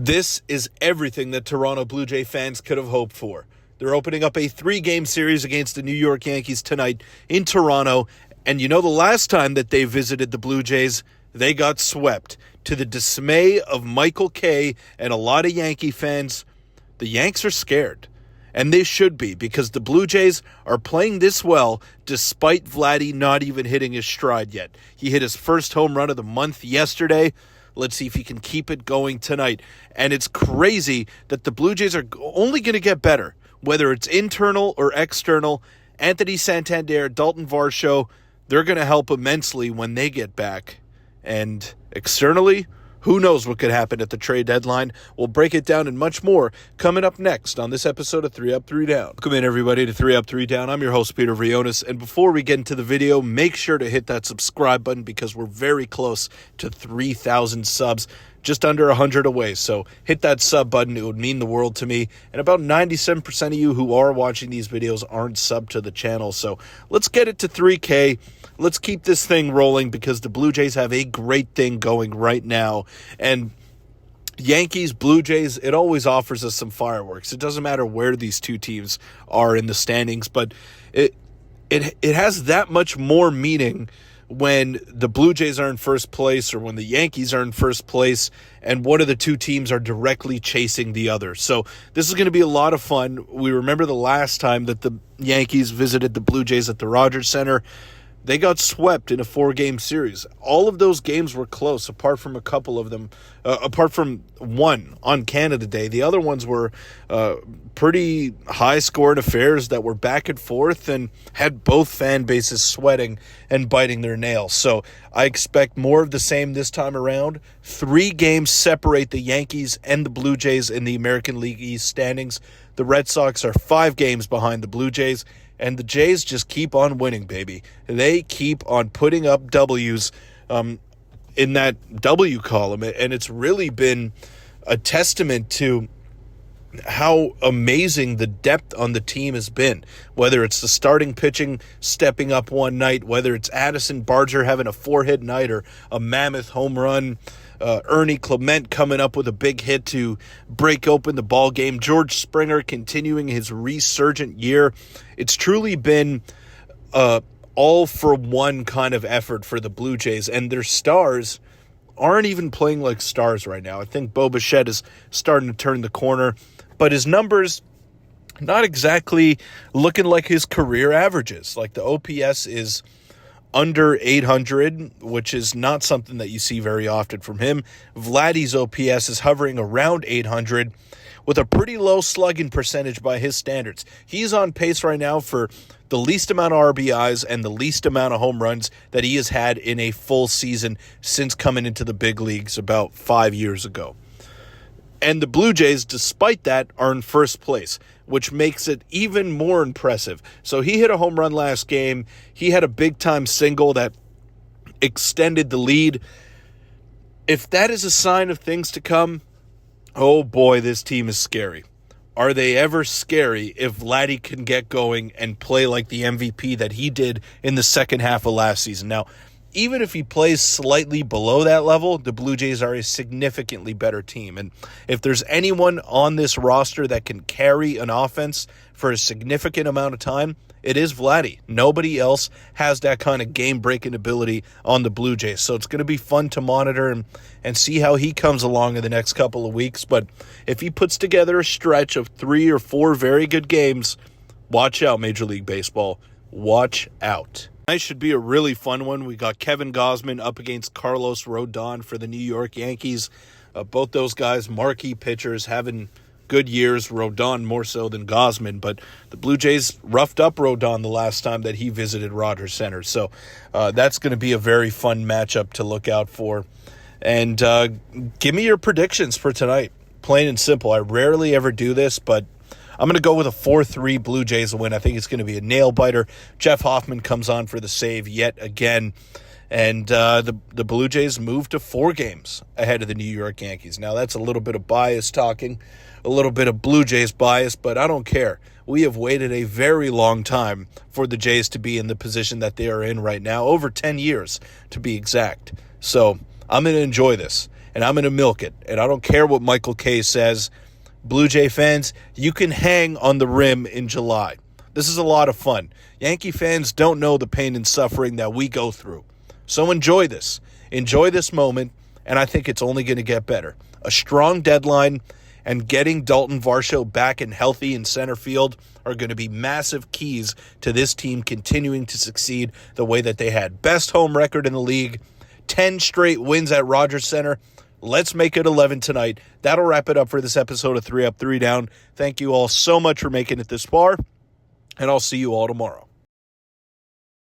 This is everything that Toronto Blue Jay fans could have hoped for. They're opening up a 3-game series against the New York Yankees tonight in Toronto. And you know, the last time that they visited the Blue Jays, they got swept. To the dismay of Michael Kay and a lot of Yankee fans, the Yanks are scared. And they should be, because the Blue Jays are playing this well despite Vlatty not even hitting his stride yet. He hit his first home run of the month yesterday. Let's see if he can keep it going tonight. And it's crazy that the Blue Jays are only going to get better, whether it's internal or external. Anthony Santander, Dalton Varsho, they're going to help immensely when they get back. And externally, who knows what could happen at the trade deadline? We'll break it down and much more coming up next on this episode of 3 Up, 3 Down. Welcome in, everybody, to 3 Up, 3 Down. I'm your host, Peter Vryonis. And before we get into the video, make sure to hit that subscribe button because we're very close to 3,000 subs, just under 100 away. So hit that sub button. It would mean the world to me. And about 97% of you who are watching these videos aren't subbed to the channel. So let's get it to 3K. Let's keep this thing rolling because the Blue Jays have a great thing going right now. And Yankees, Blue Jays, it always offers us some fireworks. It doesn't matter where these two teams are in the standings, but it has that much more meaning when the Blue Jays are in first place or when the Yankees are in first place and one of the two teams are directly chasing the other. So this is going to be a lot of fun. We remember the last time that the Yankees visited the Blue Jays at the Rogers Center. They got swept in a 4-game series. All of those games were close, apart from a couple of them, apart from one on Canada Day. The other ones were pretty high-scoring affairs that were back and forth and had both fan bases sweating and biting their nails. So I expect more of the same this time around. 3 games separate the Yankees and the Blue Jays in the American League East standings. The Red Sox are 5 games behind the Blue Jays. And the Jays just keep on winning, baby. They keep on putting up W's in that W column. And it's really been a testament to how amazing the depth on the team has been. Whether it's the starting pitching stepping up one night, whether it's Addison Barger having a 4-hit night or a mammoth home run, Ernie Clement coming up with a big hit to break open the ball game, George Springer continuing his resurgent year. It's truly been all-for-one kind of effort for the Blue Jays, and their stars aren't even playing like stars right now. I think Bo Bichette is starting to turn the corner, but his numbers not exactly looking like his career averages. Like the OPS is under 800, which is not something that you see very often from him. Vlatty's OPS is hovering around 800 with a pretty low slugging percentage by his standards. He's on pace right now for the least amount of RBIs and the least amount of home runs that he has had in a full season since coming into the big leagues about 5 years ago. And the Blue Jays, despite that, are in first place, which makes it even more impressive. So he hit a home run last game. He had a big-time single that extended the lead. If that is a sign of things to come, oh boy, this team is scary. Are they ever scary if Vlatty can get going and play like the MVP that he did in the second half of last season? Now, even if he plays slightly below that level, the Blue Jays are a significantly better team. And if there's anyone on this roster that can carry an offense for a significant amount of time, it is Vlatty. Nobody else has that kind of game-breaking ability on the Blue Jays. So it's going to be fun to monitor and see how he comes along in the next couple of weeks. But if he puts together a stretch of 3 or 4 very good games, watch out, Major League Baseball. Watch out. Tonight should be a really fun one. We got Kevin Gausman up against Carlos Rodon for the New York Yankees. Both those guys, marquee pitchers, having good years. Rodon more so than Gausman, but the Blue Jays roughed up Rodon the last time that he visited Rogers Center. So that's going to be a very fun matchup to look out for. And give me your predictions for tonight. Plain and simple. I rarely ever do this, but I'm going to go with a 4-3 Blue Jays win. I think it's going to be a nail-biter. Jeff Hoffman comes on for the save yet again. And the Blue Jays move to 4 games ahead of the New York Yankees. Now, that's a little bit of bias talking, a little bit of Blue Jays bias, but I don't care. We have waited a very long time for the Jays to be in the position that they are in right now, over 10 years to be exact. So I'm going to enjoy this. and I'm going to milk it. And I don't care what Michael Kay says. Blue Jay fans, you can hang on the rim in July. This is a lot of fun. Yankee fans don't know the pain and suffering that we go through. So enjoy this. Enjoy this moment, and I think it's only going to get better. A strong deadline and getting Dalton Varsho back and healthy in center field are going to be massive keys to this team continuing to succeed the way that they had. Best home record in the league, 10 straight wins at Rogers Center. Let's make it 11 tonight. That'll wrap it up for this episode of 3 Up, 3 Down. Thank you all so much for making it this far, and I'll see you all tomorrow.